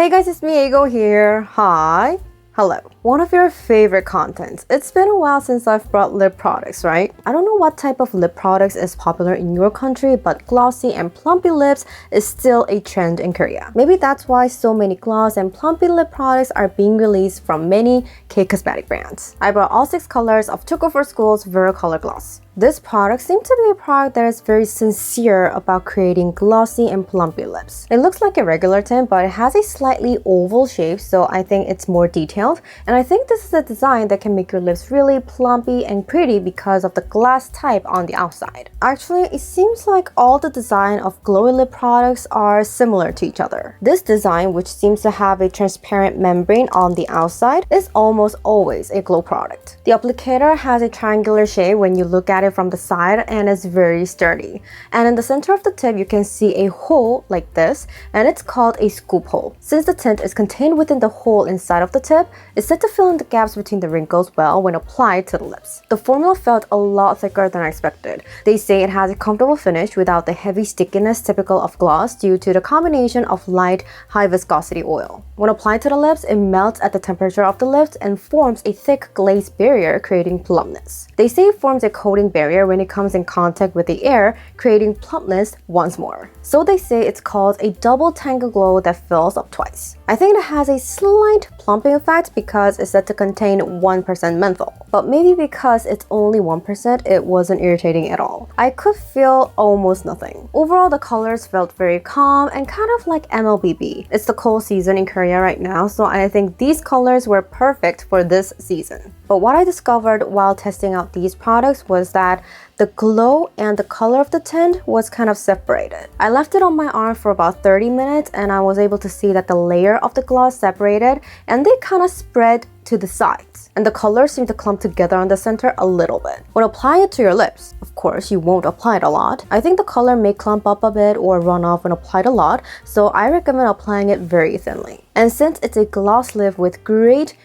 Hey guys, it's me Aego here. Hi. Hello. One of your favorite contents. It's been a while since I've brought lip products, right? I don't know what type of lip products is popular in your country, but glossy and plumpy lips is still a trend in Korea. Maybe that's why so many gloss and plumpy lip products are being released from many K-cosmetic brands. I brought all 6 colors of TooCoolForSchool's Verre Color Gloss. This product seems to be a product that is very sincere about creating glossy and plumpy lips. It looks like a regular tint, but it has a slightly oval shape, so I think it's more detailed. And I think this is a design that can make your lips really plumpy and pretty because of the glass type on the outside. Actually, it seems like all the design of glowy lip products are similar to each other. This design, which seems to have a transparent membrane on the outside, is almost always a glow product. The applicator has a triangular shape when you look at it from the side and is very sturdy. And in the center of the tip, you can see a hole like this, and it's called a scoop hole. Since the tint is contained within the hole inside of the tip, it's said to fill in the gaps between the wrinkles well when applied to the lips. The formula felt a lot thicker than I expected. They say it has a comfortable finish without the heavy stickiness typical of gloss due to the combination of light, high viscosity oil. When applied to the lips, it melts at the temperature of the lips and forms a thick glaze barrier, creating plumpness. They say it forms a coating barrier when it comes in contact with the air, creating plumpness once more. So they say it's called a double tangle glow that fills up twice. I think it has a slight plumping effect because it's said to contain 1% menthol. But maybe because it's only 1%, it wasn't irritating at all. I could feel almost nothing. Overall, the colors felt very calm and kind of like MLBB. It's the cold season in Korea right now, so I think these colors were perfect for this season. But what I discovered while testing out these products was that the glow and the color of the tint was kind of separated. I left it on my arm for about 30 minutes and I was able to see that the layer of the gloss separated and they kind of spread to the sides. And the colors seem to clump together on the center a little bit. When applying it to your lips, of course, you won't apply it a lot. I think the color may clump up a bit or run off when applied a lot, so I recommend applying it very thinly. And since it's a gloss lip with great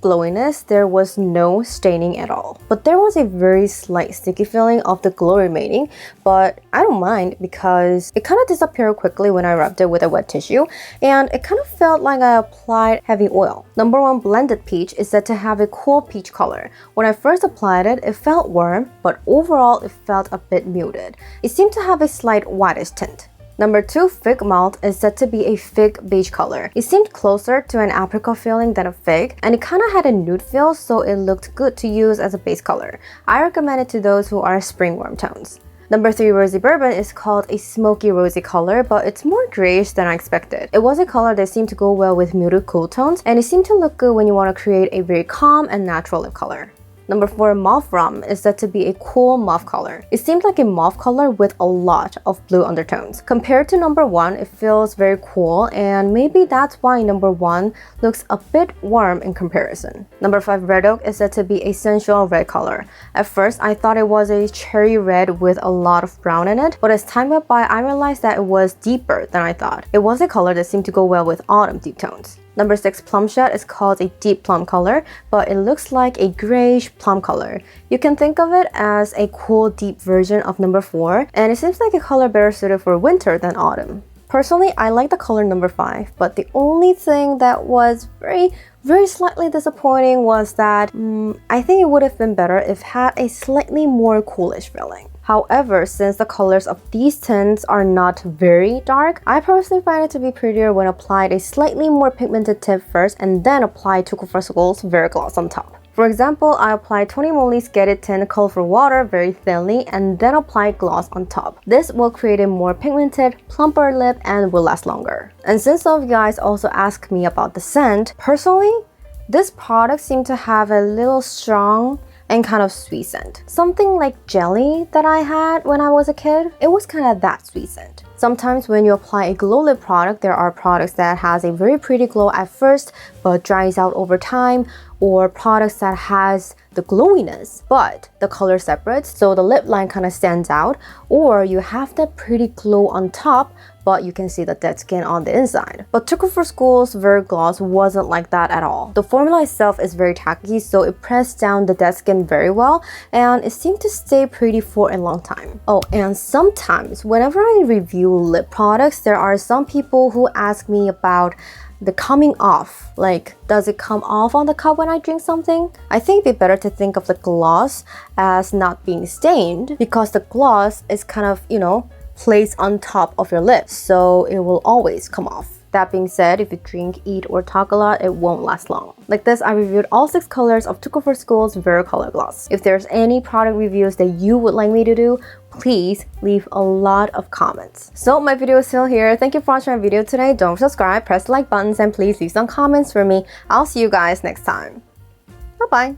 glowiness, there was no staining at all. But there was a very slight sticky feeling of the glow remaining, but I don't mind because it kind of disappeared quickly when I rubbed it with a wet tissue, and it kind of felt like I applied heavy oil. Number 1 blended peach is said to have a cool peach color. When I first applied it, it felt warm, but overall it felt a bit muted. It seemed to have a slight whitish tint. Number 2, fig malt is said to be a fig beige color. It seemed closer to an apricot feeling than a fig, and it kind of had a nude feel, so it looked good to use as a base color. I recommend it to those who are spring warm tones. Number 3, rosy bourbon is called a smoky rosy color, but it's more grayish than I expected. It was a color that seemed to go well with muted cool tones, and it seemed to look good when you want to create a very calm and natural lip color. Number 4, mauve rum is said to be a cool mauve color. It seemed like a mauve color with a lot of blue undertones. Compared to number 1, it feels very cool, and maybe that's why number 1 looks a bit warm in comparison. Number 5, red oak is said to be a sensual red color. At first, I thought it was a cherry red with a lot of brown in it, but as time went by, I realized that it was deeper than I thought. It was a color that seemed to go well with autumn deep tones. Number 6, plum shad is called a deep plum color, but it looks like a grayish plum color. You can think of it as a cool deep version of number 4, and it seems like a color better suited for winter than autumn. Personally, I like the color number 5, but the only thing that was very slightly disappointing was that I think it would have been better if it had a slightly more coolish feeling. However, since the colors of these tints are not very dark, I personally find it to be prettier when applied a slightly more pigmented tip first and then apply TooCoolForSchool's Verre Gloss on top. For example, I applied Tony Moly's Get It Tint Colorful Water very thinly and then applied gloss on top. This will create a more pigmented, plumper lip and will last longer. And since some of you guys also asked me about the scent, personally, this product seemed to have a little strong and kind of sweet scent. Something like jelly that I had when I was a kid. It was kind of that sweet scent. Sometimes when you apply a glow lip product, there are products that has a very pretty glow at first but dries out over time, or products that has the glowiness but the color separates so the lip line kind of stands out, or you have that pretty glow on top but you can see the dead skin on the inside. But TooCoolForSchool's Verre Gloss wasn't like that at all. The formula itself is very tacky, so it pressed down the dead skin very well and it seemed to stay pretty for a long time. Oh, and sometimes whenever I review lip products, there are some people who ask me about the coming off. Like, does it come off on the cup when I drink something? I think it'd be better to think of the gloss as not being stained because the gloss is kind of, you know, placed on top of your lips, so it will always come off. That being said, if you drink, eat, or talk a lot, it won't last long. Like this, I reviewed all 6 colors of TooCoolForSchool's Verre Color Gloss. If there's any product reviews that you would like me to do, please leave a lot of comments. So my video is still here. Thank you for watching my video today. Don't subscribe, press the like buttons, and please leave some comments for me. I'll see you guys next time. Bye-bye.